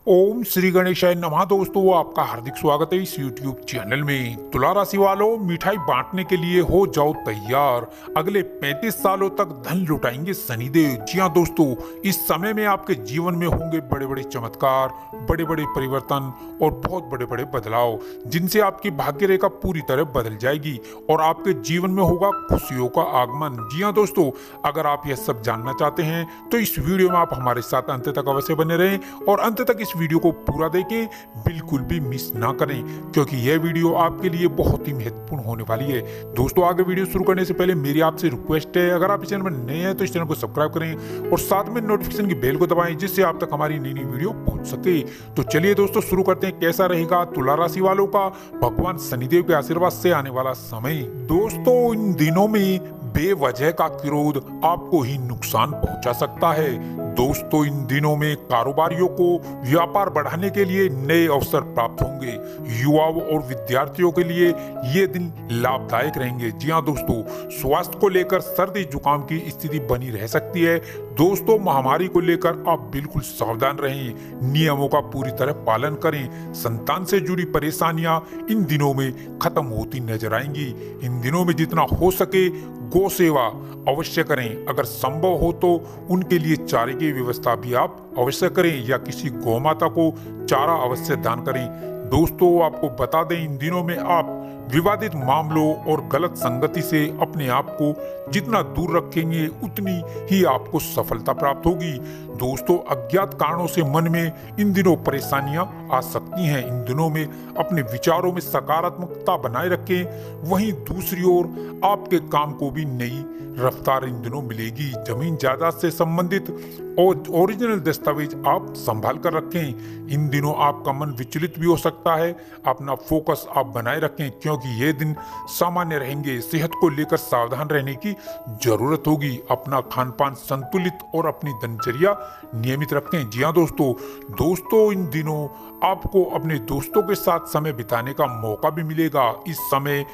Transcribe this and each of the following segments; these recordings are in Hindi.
ओम श्री गणेशाय नमः। दोस्तों आपका हार्दिक स्वागत है इस YouTube चैनल में। तुला राशि वालों, मिठाई बांटने के लिए हो जाओ तैयार। अगले 35 सालों तक धन लुटाएंगे शनिदेव। जी हाँ दोस्तों, इस समय में आपके जीवन में होंगे बड़े बड़े चमत्कार, बड़े बड़े परिवर्तन और बहुत बड़े बड़े बदलाव, जिनसे आपकी भाग्य रेखा पूरी तरह बदल जाएगी और आपके जीवन में होगा खुशियों का आगमन। जी हाँ दोस्तों, अगर आप यह सब जानना चाहते हैं तो इस वीडियो में आप हमारे साथ अंत तक अवश्य बने रहें और अंत तक इस वीडियो को पूरा देखें, बिल्कुल भी मिस ना करें, क्योंकि यह वीडियो आपके लिए बहुत ही महत्वपूर्ण होने वाली है। दोस्तों आगे वीडियो शुरू करने से पहले मेरी आपसे रिक्वेस्ट है, अगर आप इस चैनल में नए हैं तो इस चैनल को सब्सक्राइब करें और साथ में नोटिफिकेशन की बेल को दबाएं, जिससे आप तक हमारी नई नई वीडियो पहुंच सके। तो चलिए दोस्तों शुरू करते हैं, कैसा रहेगा तुला राशि वालों का भगवान शनिदेव के आशीर्वाद से आने वाला समय। दोस्तों इन दिनों में बेवजह का क्रोध आपको ही नुकसान पहुंचा सकता है। दोस्तों इन दिनों में कारोबारियों को व्यापार बढ़ाने के लिए नए अवसर प्राप्त होंगे। युवाओं और विद्यार्थियों के लिए ये दिन लाभदायक रहेंगे। जी हाँ दोस्तों, स्वास्थ्य को लेकर सर्दी जुकाम की स्थिति बनी रह सकती है। दोस्तों महामारी को लेकर आप बिल्कुल सावधान रहें, नियमों का पूरी तरह पालन करें। संतान से जुड़ी परेशानियां इन दिनों में खत्म होती नजर आएंगी। इन दिनों में जितना हो सके गौ सेवा अवश्य करें। अगर संभव हो तो उनके लिए चारे की व्यवस्था भी आप अवश्य करें या किसी गौ माता को चारा अवश्य दान करें। दोस्तों आपको बता दें, इन दिनों में आप विवादित मामलों और गलत संगति से अपने आप को जितना दूर रखेंगे उतनी ही आपको सफलता प्राप्त होगी। दोस्तों अज्ञात कारणों से मन में इन दिनों परेशानियां आ सकती हैं। इन दिनों में अपने विचारों में सकारात्मकता बनाए रखें। वहीं दूसरी ओर आपके काम को भी नई रफ्तार इन दिनों मिलेगी। जमीन जायदाद से संबंधित और ओरिजिनल दस्तावेज आप संभाल कर रखें। इन दिनों आपका मन विचलित भी हो सकता है, अपना फोकस आप बनाए रखें, क्योंकि ये दिन सामान्य रहेंगे। सेहत को लेकर सावधान रहने की जरूरत होगी। अपना खान पान संतुलित और अपनी दिनचर्या नियमित रखें। जी हाँ दोस्तों इन दिनों आपको अपने दोस्तों के साथ समय बिताने का मौका भी मिलेगा। इस समय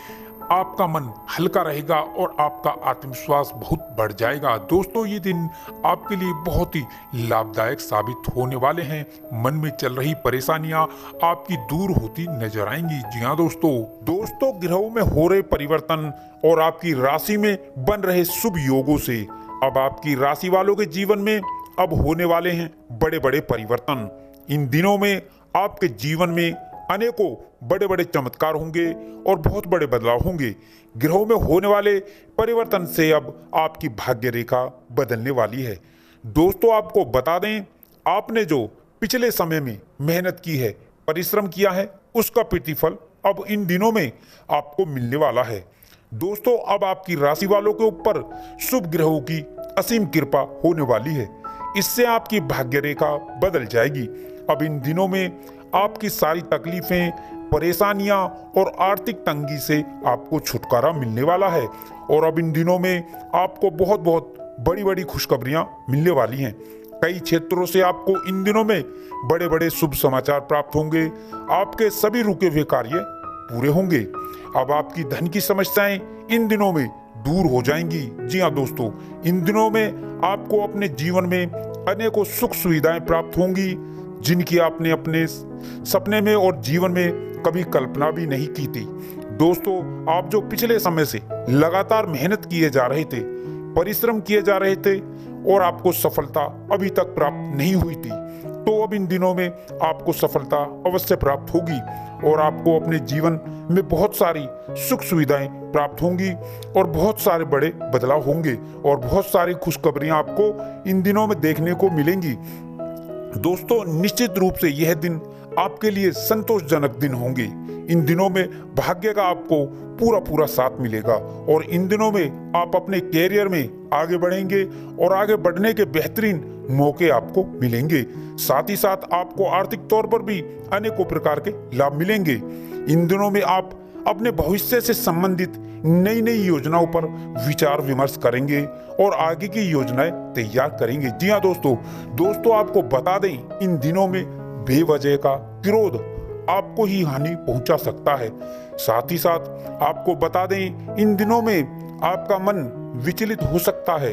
आपका मन हल्का रहेगा और आपका आत्मविश्वास बहुत बढ़ जाएगा। दोस्तों ये दिन आपके लिए बहुत ही लाभदायक साबित होने वाले हैं। मन में चल रही परेशानियां आपकी दूर होती नजर आएंगी। जी हाँ दोस्तों ग्रहों में हो रहे परिवर्तन और आपकी राशि में बन रहे शुभ योगों से अब आपकी राशि वालों के जीवन में अब होने वाले हैं बड़े बड़े परिवर्तन। इन दिनों में आपके जीवन में अनेकों बड़े बड़े चमत्कार होंगे और बहुत बड़े बदलाव होंगे। ग्रहों में होने वाले परिवर्तन से अब आपकी भाग्य रेखा बदलने वाली है। दोस्तों आपको बता दें, आपने जो पिछले समय में मेहनत की है, परिश्रम किया है, उसका प्रतिफल अब इन दिनों में आपको मिलने वाला है। दोस्तों अब आपकी राशि वालों के ऊपर शुभ ग्रहों की असीम कृपा होने वाली है। इससे आपकी भाग्य रेखा बदल जाएगी। अब इन दिनों में आपकी सारी तकलीफें, परेशानियां और आर्थिक तंगी से आपको छुटकारा मिलने वाला है और अब इन दिनों में आपको बहुत बहुत बड़ी बड़ी खुशखबरियां मिलने वाली हैं। कई क्षेत्रों से आपको इन दिनों में बड़े बड़े शुभ समाचार प्राप्त होंगे। आपके सभी रुके हुए कार्य पूरे होंगे। अब आपकी धन की समस्याएं इन दिनों में दूर हो जाएंगी। जी हाँ दोस्तों, इन दिनों में आपको अपने जीवन में अनेकों सुख सुविधाएं प्राप्त होंगी, जिनकी आपने अपने सपने में और जीवन में कभी कल्पना भी नहीं की थी। दोस्तों आप जो पिछले समय से लगातार मेहनत किए जा रहे थे, परिश्रम किए जा रहे थे और आपको सफलता अभी तक प्राप्त नहीं हुई थी, तो अब इन दिनों में आपको सफलता अवश्य प्राप्त होगी और आपको अपने जीवन में बहुत सारी सुख सुविधाएं प्राप्त होंगी और बहुत सारे बड़े बदलाव होंगे और बहुत सारी खुशखबरियां आपको इन दिनों में देखने को मिलेंगी। दोस्तों निश्चित रूप से यह दिन आपके लिए संतोषजनक दिन होंगे। इन दिनों में भाग्य का आपको पूरा साथ मिलेगा और इन दिनों में आप अपने कैरियर में आगे बढ़ेंगे और आगे बढ़ने के बेहतरीन मौके आपको मिलेंगे। साथ ही साथ आपको आर्थिक तौर पर भी अनेकों प्रकार के लाभ मिलेंगे। इन दिनों में आप अपने भविष्य से संबंधित नई नई योजनाओं पर विचार विमर्श करेंगे और आगे की योजनाएं तैयार करेंगे। जी हाँ दोस्तों आपको बता दें, इन दिनों में बेवजह का क्रोध आपको ही हानि पहुंचा सकता है। साथ ही साथ आपको बता दें, इन दिनों में आपका मन विचलित हो सकता है।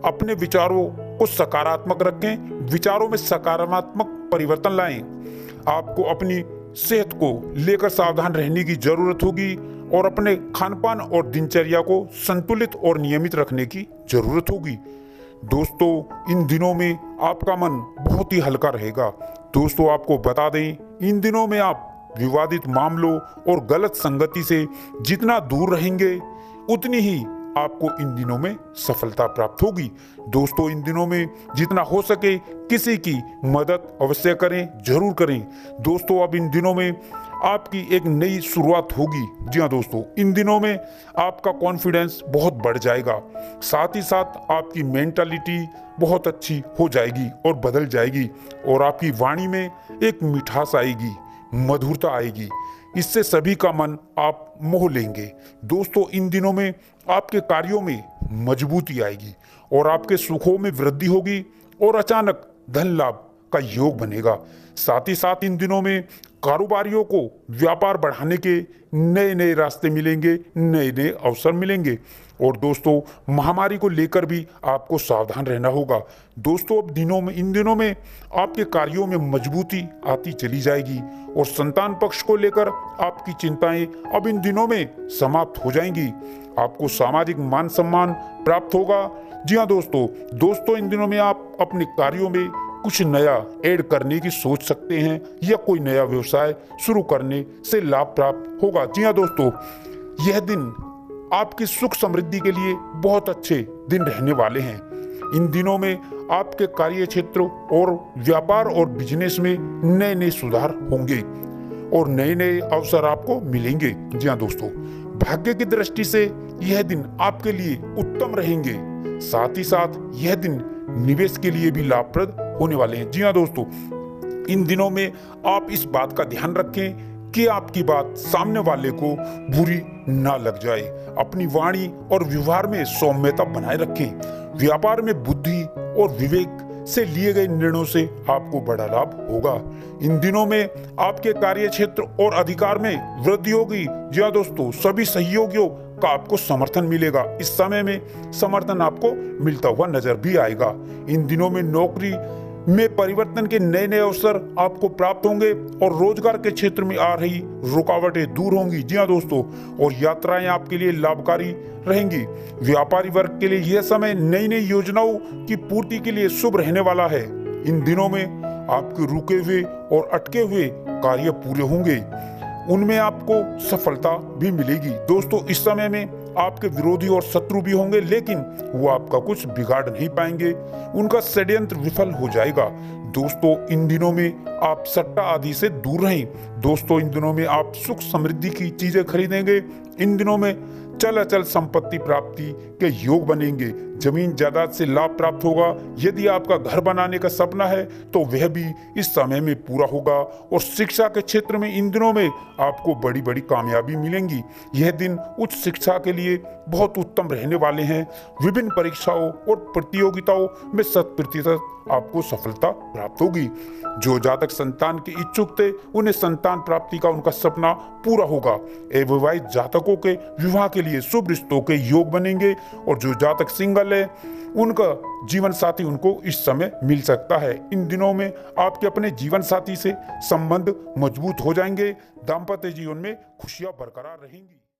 अपने विचारों को सकारात्मक रखें, विचारों में सकारात्मक परिवर्तन लाएं। आपको अपनी सेहत को लेकर सावधान रहने की जरूरत होगी और अपने खानपान और दिनचर्या को संतुलित और नियमित रखने की जरूरत होगी। दोस्तों, इन दिनों में आपका मन बहुत ही हल्का रहेगा। दोस्तों, आपको बता दें, इन दिनों में आप विवादित मामलों और गलत संगति से जितना दूर रहेंगे उतनी ही आपको इन दिनों में सफलता प्राप्त होगी। दोस्तों, इन दिनों में जितना हो सके किसी की मदद अवश्य करें, जरूर करें। दोस्तों, अब इन दिनों में आपकी एक नई शुरुआत होगी। जी हाँ दोस्तों, इन दिनों में आपका कॉन्फिडेंस बहुत बढ़ जाएगा, साथ ही साथ आपकी मेंटालिटी बहुत अच्छी हो जाएगी और बदल जाएगी और आपकी वाणी में एक मिठास आएगी, मधुरता आएगी। इससे सभी का मन आप मोह लेंगे। दोस्तों, इन दिनों में आपके कार्यों में मजबूती आएगी और आपके सुखों में वृद्धि होगी और अचानक धन लाभ का योग बनेगा। साथ ही साथ इन दिनों में कारोबारियों को व्यापार बढ़ाने के नए नए रास्ते मिलेंगे, नए नए अवसर मिलेंगे। और दोस्तों, महामारी को लेकर भी आपको सावधान रहना होगा। दोस्तों, अब इन दिनों में आपके कार्यों में मजबूती आती चली जाएगी और संतान पक्ष को लेकर आपकी चिंताएं अब इन दिनों में समाप्त हो जाएंगी। आपको सामाजिक मान सम्मान प्राप्त होगा। जी हाँ दोस्तों, इन दिनों में आप अपने कार्यों में कुछ नया ऐड करने की सोच सकते हैं या कोई नया व्यवसाय शुरू करने से लाभ प्राप्त होगा। जी हाँ दोस्तों, यह दिन आपकी सुख समृद्धि के लिए बहुत अच्छे दिन रहने वाले हैं। इन दिनों में आपके कार्य क्षेत्र और व्यापार और बिजनेस में नए नए सुधार होंगे और नए नए अवसर आपको मिलेंगे। जी हाँ दोस्तों, भाग्य की दृष्टि से यह दिन आपके लिए उत्तम रहेंगे। साथ ही साथ यह दिन निवेश के लिए भी लाभप्रद होने वाले हैं। जी हाँ दोस्तों, इन दिनों में आप इस बात का ध्यान रखें कि आपकी बात सामने वाले को बुरी ना लग जाए। अपनी वाणी और व्यवहार में सौम्यता बनाए रखें। व्यापार में बुद्धि और विवेक से लिए गए निर्णयों से आपको बड़ा लाभ होगा। इन दिनों में आपके कार्य क्षेत्र और अधिकार में वृद्धि होगी। जी हाँ दोस्तों, सभी सहयोगियों का आपको समर्थन मिलेगा। इस समय में समर्थन आपको मिलता हुआ नजर भी आएगा। इन दिनों में नौकरी में परिवर्तन के नए नए अवसर आपको प्राप्त होंगे और रोजगार के क्षेत्र में आ रही रुकावटें दूर होंगी। जी हाँ दोस्तों, और यात्राएं आपके लिए लाभकारी रहेंगी। व्यापारी वर्ग के लिए यह समय नई नई योजनाओं की पूर्ति के लिए शुभ रहने वाला है। इन दिनों में आपके रुके हुए और अटके हुए कार्य पूरे होंगे, उनमें आपको सफलता भी मिलेगी। दोस्तों, इस समय में आपके विरोधी और शत्रु भी होंगे, लेकिन वो आपका कुछ बिगाड़ नहीं पाएंगे, उनका षड्यंत्र विफल हो जाएगा। दोस्तों, इन दिनों में आप सट्टा आदि से दूर रहें। दोस्तों, इन दिनों में आप सुख समृद्धि की चीजें खरीदेंगे। इन दिनों में चल अचल संपत्ति प्राप्ति के योग बनेंगे। जमीन जायदाद से लाभ प्राप्त होगा। यदि आपका घर बनाने का सपना है तो वह भी इस समय में पूरा होगा। और शिक्षा के क्षेत्र में इन दिनों में आपको बड़ी बड़ी कामयाबी मिलेंगी। यह दिन उच्च शिक्षा के लिए बहुत उत्तम रहने वाले हैं। विभिन्न परीक्षाओं और प्रतियोगिताओं में 100% आपको सफलता प्राप्त होगी। जो जातक संतान के इच्छुक थे, उन्हें संतान प्राप्ति का उनका सपना पूरा होगा। अविवाहित जातकों के विवाह के लिए शुभ रिश्तों के योग बनेंगे और जो जातक सिंगल है, उनका जीवन साथी उनको इस समय मिल सकता है। इन दिनों में आपके अपने जीवन साथी से संबंध मजबूत हो जाएंगे। दाम्पत्य जीवन में खुशियां बरकरार रहेंगी।